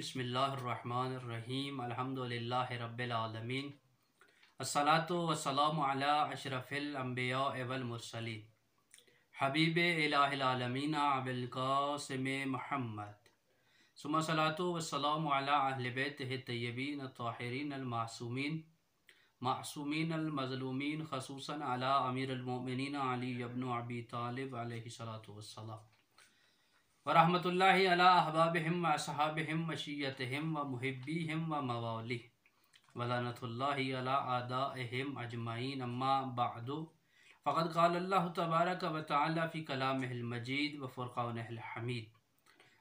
بسم اللہ الرحمن الرحیم الحمدللہ رب العالمین الصلاۃ والسلام علی اشرف الانبیاء والمرسلین حبیب الہ العالمین ابی القاسم محمد ثم صلاۃ والسلام علی اہل بیتہ الطیبین الطاہرین معصومین المظلومین خصوصاً علی امیر المؤمنین علی ابن ابی طالب علیہ الصلاۃ والسلام ورحمۃ اللہ علی احبابہم و اصحابہم و شیعتہم و محبیہم و موالیہ ولعنۃ اللہ علی اعدائہم اجمعین اما بعد فقد قال اللہ تبارک و تعالی فی کلامہ المجید و فرقانہ الحمید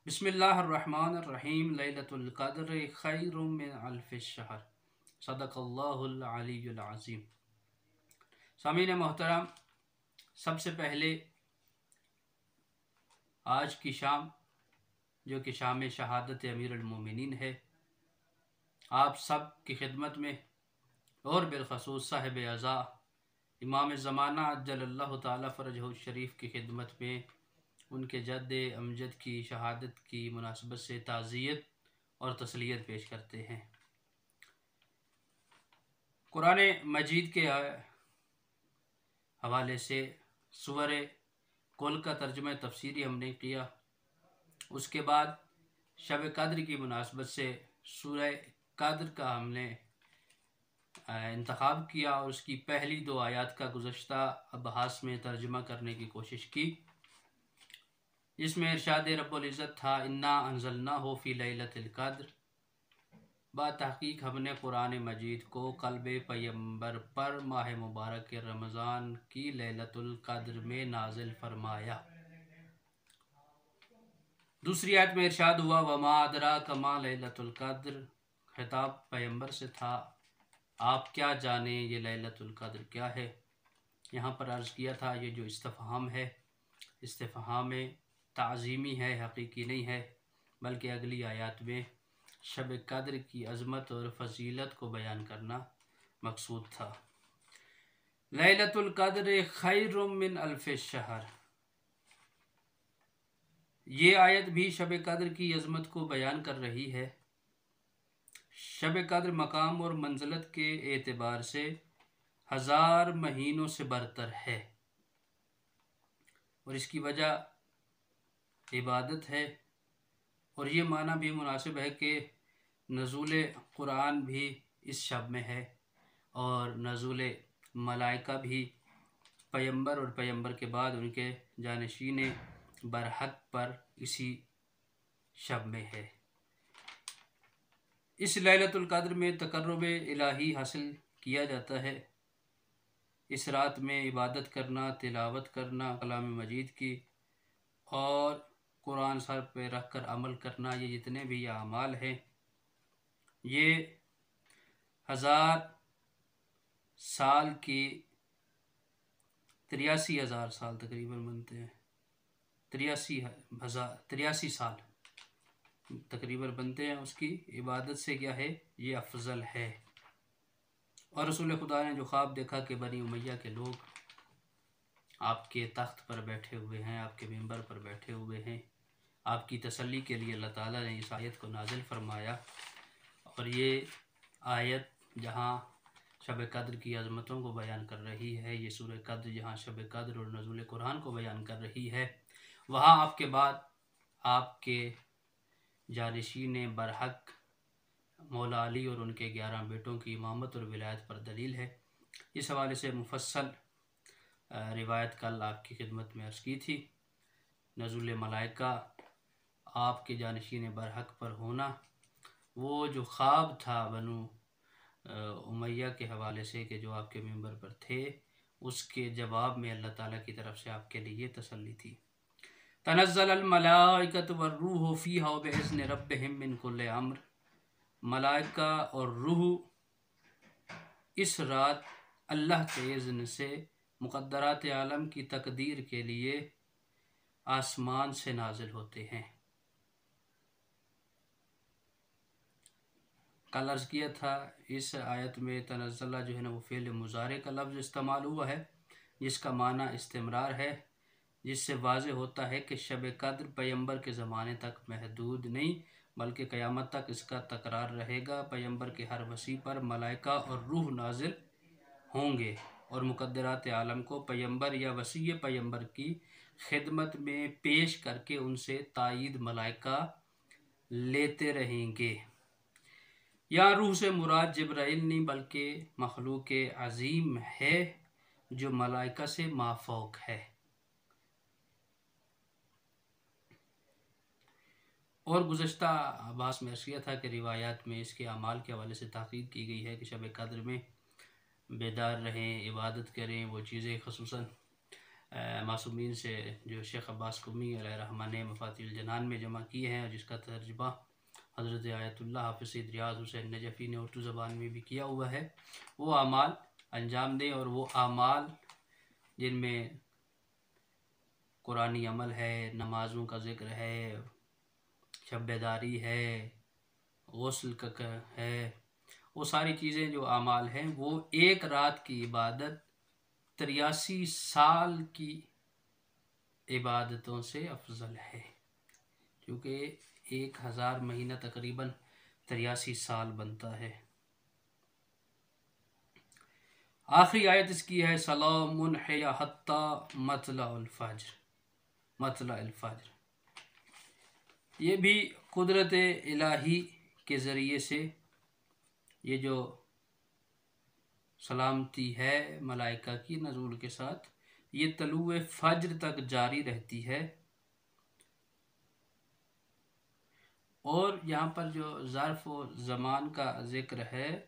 بسم اللہ الرحمن الرحیم لیلۃ القدر خیر من الف الشہر صدق اللہ العلی العظیم۔ سامعین محترم، سب سے پہلے آج کی شام جو کہ شام شہادت امیر المومنین ہے، آپ سب کی خدمت میں اور بالخصوص صاحب عزا امام زمانہ عجل اللہ تعالی فرجہ الشریف کی خدمت میں ان کے جد امجد کی شہادت کی مناسبت سے تعزیت اور تسلیت پیش کرتے ہیں۔ قرآن مجید کے حوالے سے سور کل کا ترجمہ تفسیری ہم نے کیا، اس کے بعد شب قدر کی مناسبت سے سورہ قدر کا ہم نے انتخاب کیا اور اس کی پہلی 2 آیات کا گزشتہ ابحاث میں ترجمہ کرنے کی کوشش کی، جس میں ارشاد رب العزت تھا انا انزلناہ فی لیلۃ القدر۔ بعد تحقیق ہم نے قرآن مجید کو قلب پیغمبر پر ماہ مبارک رمضان کی لیلۃ القدر میں نازل فرمایا۔ دوسری آیت میں ارشاد ہوا وما ادراک ما لیلۃ القدر، خطاب پیغمبر سے تھا، آپ کیا جانیں یہ لیلۃ القدر کیا ہے۔ یہاں پر عرض کیا تھا یہ جو استفہام ہے، استفہام تعظیمی ہے، حقیقی نہیں ہے، بلکہ اگلی آیات میں شب قدر کی عظمت اور فضیلت کو بیان کرنا مقصود تھا۔ لیلۃ القدر خیر من الف الشہر، یہ آیت بھی شب قدر کی عظمت کو بیان کر رہی ہے۔ شب قدر مقام اور منزلت کے اعتبار سے 1000 مہینوں سے برتر ہے، اور اس کی وجہ عبادت ہے، اور یہ معنی بھی مناسب ہے کہ نزول قرآن بھی اس شب میں ہے، اور نزول ملائکہ بھی پیغمبر اور پیغمبر کے بعد ان کے جانشین برحق پر اسی شب میں ہے۔ اس لیلۃ القدر میں تقرب الہی حاصل کیا جاتا ہے۔ اس رات میں عبادت کرنا، تلاوت کرنا کلام مجید کی، اور قرآن سر پہ رکھ کر عمل کرنا، یہ جتنے بھی اعمال ہیں یہ 1000 سال کی 83,000 سال تقریباً بنتے ہیں، 83 سال تقریباً بنتے ہیں۔ اس کی عبادت سے کیا ہے، یہ افضل ہے۔ اور رسول خدا نے جو خواب دیکھا کہ بنی امیہ کے لوگ آپ کے تخت پر بیٹھے ہوئے ہیں، آپ کے منبر پر بیٹھے ہوئے ہیں، آپ کی تسلی کے لیے اللہ تعالیٰ نے اس آیت کو نازل فرمایا، اور یہ آیت جہاں شب قدر کی عظمتوں کو بیان کر رہی ہے، یہ سورہ قدر جہاں شب قدر اور نزول قرآن کو بیان کر رہی ہے، وہاں آپ کے بعد آپ کے جانشین برحق مولا علی اور ان کے 11 بیٹوں کی امامت اور ولایت پر دلیل ہے۔ اس حوالے سے مفصل روایت کل آپ کی خدمت میں عرض کی تھی۔ نزول ملائکہ، آپ کے جانشین برحق پر ہونا، وہ جو خواب تھا بنو امیہ کے حوالے سے کہ جو آپ کے منبر پر تھے، اس کے جواب میں اللہ تعالیٰ کی طرف سے آپ کے لیے تسلی تھی۔ تنزل الملائکۃ والروح فیہا بإذن ربہم من کل امر، ملائکہ اور روح اس رات اللہ کے اذن سے مقدرات عالم کی تقدیر کے لیے آسمان سے نازل ہوتے ہیں۔ کل عرض کیا تھا اس آیت میں تنزلہ جو ہے نا وہ فعل مضارع کا لفظ استعمال ہوا ہے، جس کا معنی استمرار ہے، جس سے واضح ہوتا ہے کہ شب قدر پیغمبر کے زمانے تک محدود نہیں بلکہ قیامت تک اس کا تکرار رہے گا۔ پیغمبر کے ہر وصی پر ملائکہ اور روح نازل ہوں گے اور مقدرات عالم کو پیغمبر یا وصی پیغمبر کی خدمت میں پیش کر کے ان سے تائید ملائکہ لیتے رہیں گے۔ یا روح سے مراد جبرائیل نہیں بلکہ مخلوق عظیم ہے جو ملائکہ سے مافوق ہے۔ اور گزشتہ آباس میں عرض کیا تھا کہ روایات میں اس کے اعمال کے حوالے سے تحقیق کی گئی ہے کہ شب قدر میں بیدار رہیں، عبادت کریں، وہ چیزیں خصوصاً معصومین سے جو شیخ عباس قمی علیہ رحمہ نے مفاتیح الجنان میں جمع کیے ہیں اور جس کا ترجمہ حضرت آیت اللہ حافظ سید ریاض حسین نجفی نے اردو زبان میں بھی کیا ہوا ہے، وہ اعمال انجام دیں۔ اور وہ اعمال جن میں قرآنی عمل ہے، نمازوں کا ذکر ہے، شب بیداری ہے، غسل کا ہے، وہ ساری چیزیں جو اعمال ہیں وہ ایک رات کی عبادت 83 سال کی عبادتوں سے افضل ہے، کیونکہ 1000 مہینہ تقریباً 83 سال بنتا ہے۔ آخری آیت اس کی ہے سلام ہی حتی مطلع الفجر۔ یہ بھی قدرت الہی کے ذریعے سے یہ جو سلامتی ہے ملائکہ کی نزول کے ساتھ یہ طلوع فجر تک جاری رہتی ہے۔ اور یہاں پر جو ظرف و زمان کا ذکر ہے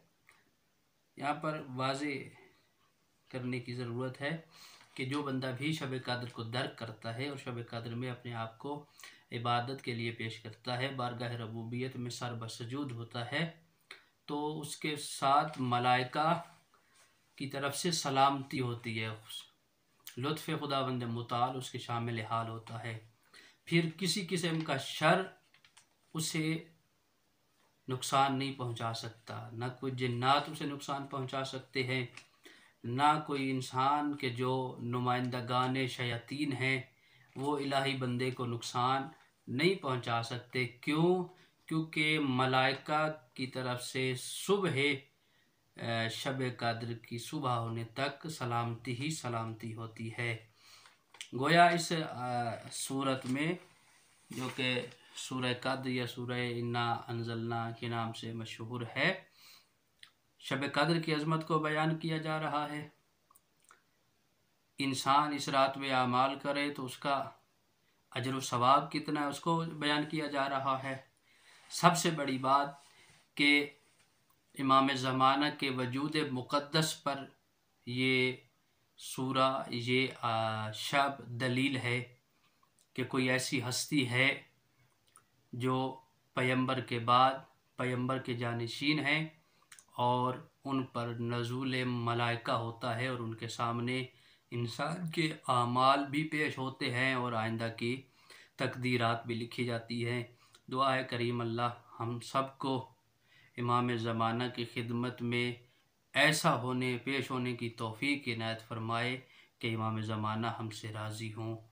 یہاں پر واضح کرنے کی ضرورت ہے کہ جو بندہ بھی شب قدر کو درک کرتا ہے اور شب قدر میں اپنے آپ کو عبادت کے لیے پیش کرتا ہے، بارگاہ ربوبیت میں سر بسجود ہوتا ہے، تو اس کے ساتھ ملائکہ کی طرف سے سلامتی ہوتی ہے، لطف خداوند متعال اس کے شامل حال ہوتا ہے، پھر کسی قسم کا شر اسے نقصان نہیں پہنچا سکتا، نہ کوئی جنات اسے نقصان پہنچا سکتے ہیں، نہ کوئی انسان کے جو نمائندگان شیاطین ہیں وہ الہی بندے کو نقصان نہیں پہنچا سکتے۔ کیونکہ ملائکہ کی طرف سے صبح شب قدر کی صبح ہونے تک سلامتی ہی سلامتی ہوتی ہے۔ گویا اس صورت میں جو کہ سورہ قدر یا سورہ انا انزلنا کے نام سے مشہور ہے، شب قدر کی عظمت کو بیان کیا جا رہا ہے۔ انسان اس رات میں اعمال کرے تو اس کا اجر و ثواب کتنا ہے اس کو بیان کیا جا رہا ہے۔ سب سے بڑی بات کہ امام زمانہ کے وجود مقدس پر یہ سورہ یہ شب دلیل ہے کہ کوئی ایسی ہستی ہے جو پیغمبر کے بعد پیغمبر کے جانشین ہیں اور ان پر نزول ملائکہ ہوتا ہے اور ان کے سامنے انسان کے اعمال بھی پیش ہوتے ہیں اور آئندہ کی تقدیرات بھی لکھی جاتی ہیں۔ دعا ہے کریم اللہ ہم سب کو امام زمانہ کی خدمت میں ایسا پیش ہونے کی توفیق عنایت فرمائے کہ امام زمانہ ہم سے راضی ہوں۔